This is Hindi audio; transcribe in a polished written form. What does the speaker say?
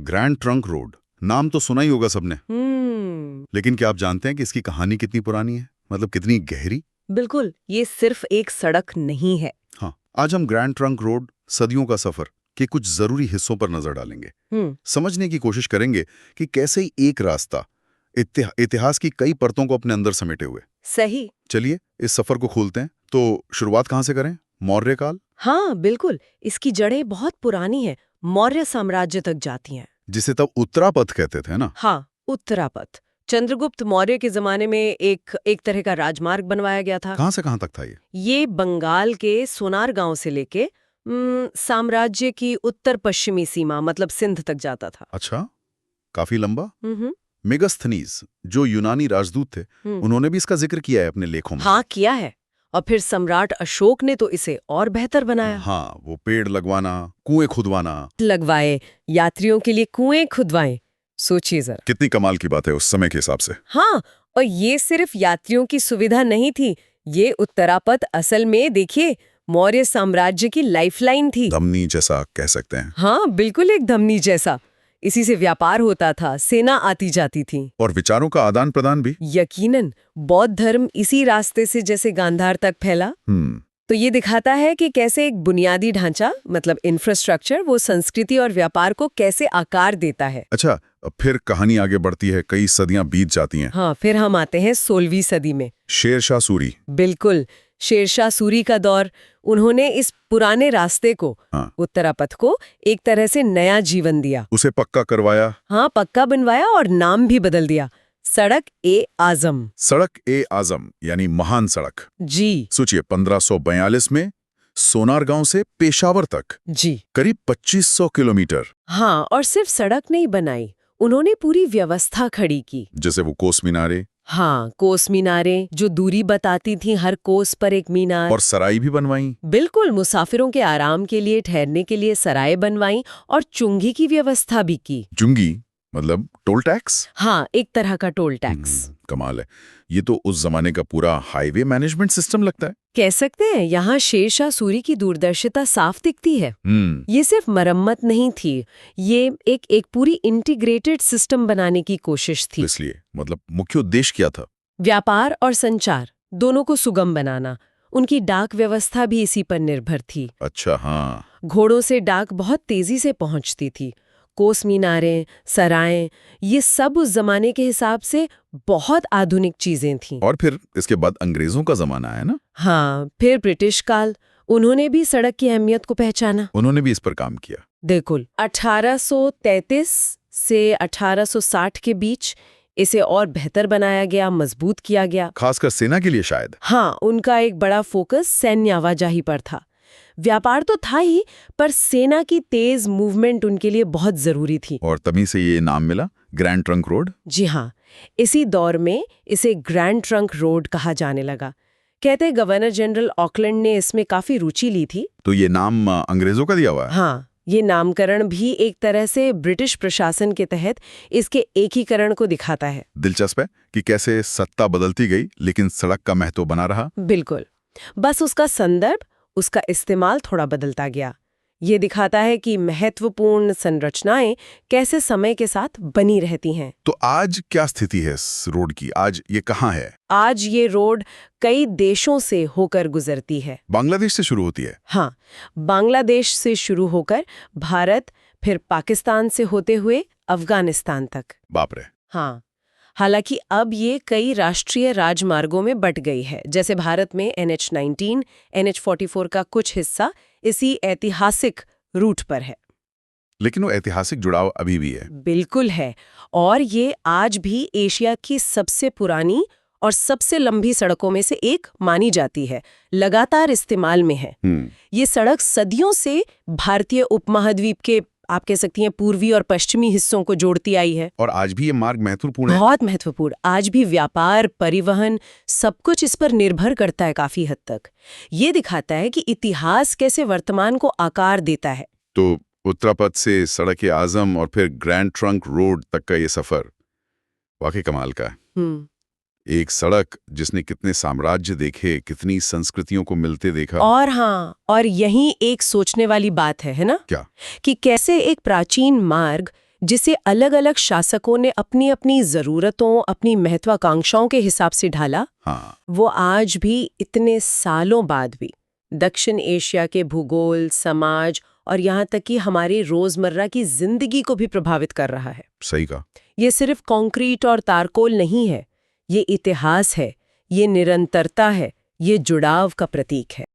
ग्रैंड ट्रंक रोड, नाम तो सुना ही होगा सबने। लेकिन क्या आप जानते हैं कि इसकी कहानी कितनी पुरानी है, मतलब कितनी गहरी? बिल्कुल, ये सिर्फ एक सड़क नहीं है। हाँ, आज हम ग्रैंड ट्रंक रोड सदियों का सफर के कुछ जरूरी हिस्सों पर नजर डालेंगे। समझने की कोशिश करेंगे कि कैसे ही एक रास्ता इतिहास की कई परतों को अपने अंदर समेटे हुए। सही। चलिए इस सफर को खोलते हैं। तो शुरुआत कहाँ से करें? मौर्य काल? हाँ बिल्कुल, इसकी जड़ें बहुत पुरानी है, मौर्य साम्राज्य तक जाती हैं। जिसे तब उत्तरापथ कहते थे ना? हाँ, उत्तरापथ। चंद्रगुप्त मौर्य के जमाने में एक तरह का राजमार्ग बनवाया गया था। कहाँ से कहाँ तक था ये? ये बंगाल के सोनार गांव से लेके साम्राज्य की उत्तर पश्चिमी सीमा मतलब सिंध तक जाता था। अच्छा, काफी लंबा। मेगास्थनीज जो यूनानी राजदूत थे, उन्होंने भी इसका जिक्र किया है अपने लेखों में। हाँ किया है, और फिर सम्राट अशोक ने तो इसे और बेहतर बनाया। हाँ, वो पेड़ लगवाना, कुएं खुदवाना। लगवाए, यात्रियों के लिए कुएं खुदवाएं। सोचिए जरा, कितनी कमाल की बात है उस समय के हिसाब से। हाँ, और ये सिर्फ यात्रियों की सुविधा नहीं थी, ये उत्तरापथ असल में देखिए मौर्य साम्राज्य की लाइफलाइन थी। धमनी जैसा कह सकते हैं। हाँ बिल्कुल, एक धमनी जैसा। इसी से व्यापार होता था, सेना आती जाती थी। और विचारों का आदान प्रदान भी। यकीनन, बौद्ध धर्म इसी रास्ते से जैसे गांधार तक फैला। तो ये दिखाता है कि कैसे एक बुनियादी ढांचा मतलब इंफ्रास्ट्रक्चर वो संस्कृति और व्यापार को कैसे आकार देता है। अच्छा, फिर कहानी आगे बढ़ती है, कई सदियां बीत जाती हैं। हाँ, फिर हम आते हैं 16वीं सदी में। शेरशाह सूरी। बिल्कुल, शेरशाह सूरी का दौर। उन्होंने इस पुराने रास्ते को, उत्तरापथ को, एक तरह से नया जीवन दिया। उसे पक्का करवाया। हाँ, पक्का बनवाया और नाम भी बदल दिया, सड़क ए आजम। सड़क ए आजम यानी महान सड़क। जी। सोचिए, 1542 में सोनार गांव से पेशावर तक जी करीब 2500 किलोमीटर। हाँ, और सिर्फ सड़क नहीं बनाई, उन्होंने पूरी व्यवस्था खड़ी की। जैसे वो कोस मीनारे। हाँ, कोस मीनारें जो दूरी बताती थी, हर कोस पर एक मीनार। और सराय भी बनवाई। बिल्कुल, मुसाफिरों के आराम के लिए, ठहरने के लिए सराय बनवाई और चुंगी की व्यवस्था भी की। चुंगी मतलब टोल टैक्स? हाँ, एक तरह का टोल टैक्स। कमाल है, ये तो उस जमाने का पूरा हाईवे मैनेजमेंट सिस्टम लगता है। कह सकते हैं, यहाँ शेरशाह सूरी की दूरदर्शिता साफ दिखती है। ये सिर्फ मरम्मत नहीं थी, ये एक पूरी इंटीग्रेटेड सिस्टम बनाने की कोशिश थी। इसलिए मतलब मुख्य उद्देश्य क्या था? व्यापार और संचार दोनों को सुगम बनाना। उनकी डाक व्यवस्था भी इसी पर निर्भर थी। अच्छा, हाँ। घोड़ों से डाक बहुत तेजी से पहुंचती थी। कोस मीनारें, सराएं, ये सब उस जमाने के हिसाब से बहुत आधुनिक चीजें थीं। और फिर इसके बाद अंग्रेजों का जमाना है ना? हाँ, फिर ब्रिटिश काल। उन्होंने भी सड़क की अहमियत को पहचाना। उन्होंने भी इस पर काम किया। बिल्कुल, 1833 से 1860 के बीच इसे और बेहतर बनाया गया, मजबूत किया गया। खासकर सेना के लिए शायद। हाँ, उनका एक बड़ा फोकस सैन्य आवाजाही पर था। व्यापार तो था ही, पर सेना की तेज मूवमेंट उनके लिए बहुत जरूरी थी। और तभी से ये नाम मिला, ग्रैंड ट्रंक रोड। जी हाँ, इसी दौर में इसे ग्रैंड ट्रंक रोड कहा जाने लगा। कहते गवर्नर जनरल ऑकलैंड ने इसमें काफी रुचि ली थी। तो ये नाम अंग्रेजों का दिया हुआ है? हाँ, ये नामकरण भी एक तरह से ब्रिटिश प्रशासन के तहत इसके एकीकरण को दिखाता है। दिलचस्प है कि कैसे सत्ता बदलती गई लेकिन सड़क का महत्व बना रहा। बिल्कुल, बस उसका संदर्भ, उसका इस्तेमाल थोड़ा बदलता गया। ये दिखाता है कि महत्वपूर्ण संरचनाएं कैसे समय के साथ बनी रहती हैं। तो आज क्या स्थिति है इस रोड की? आज ये कहाँ है? आज ये रोड कई देशों से होकर गुजरती है। बांग्लादेश से शुरू होती है? हाँ, बांग्लादेश से शुरू होकर भारत, फिर पाकिस्तान से होते हुए अफगानिस्तान तक। बाप रे। हाँ, हालांकि अब ये कई राष्ट्रीय राजमार्गों में बट गई है। जैसे भारत में NH19, NH44 का कुछ हिस्सा इसी ऐतिहासिक रूट पर है। लेकिन वो ऐतिहासिक जुड़ाव अभी भी है। बिल्कुल है, और ये आज भी एशिया की सबसे पुरानी और सबसे लंबी सड़कों में से एक मानी जाती है, लगातार इस्तेमाल में है। ये सड़क सदियों से भारतीय उपमहाद्वीप के, आप कह सकती हैं, पूर्वी और पश्चिमी हिस्सों को जोड़ती आई है। और आज भी ये मार्ग महत्वपूर्ण है? बहुत महत्वपूर्ण। आज भी व्यापार, परिवहन, सब कुछ इस पर निर्भर करता है काफी हद तक। ये दिखाता है कि इतिहास कैसे वर्तमान को आकार देता है। तो उत्तरापथ से सड़क आजम और फिर ग्रैंड ट्रंक रोड तक का ये सफर वाकई कमाल का है। एक सड़क जिसने कितने साम्राज्य देखे, कितनी संस्कृतियों को मिलते देखा। और हाँ, और यही एक सोचने वाली बात है ना? क्या? कि कैसे एक प्राचीन मार्ग जिसे अलग अलग शासकों ने अपनी अपनी ज़रूरतों, अपनी महत्वाकांक्षाओं के हिसाब से ढाला, हाँ, वो आज भी इतने सालों बाद भी दक्षिण एशिया के भूगोल, समाज और यहाँ तक कि हमारी रोजमर्रा की जिंदगी को भी प्रभावित कर रहा है। सही कहा। ये सिर्फ कंक्रीट और तारकोल नहीं है, ये इतिहास है, ये निरंतरता है, ये जुड़ाव का प्रतीक है।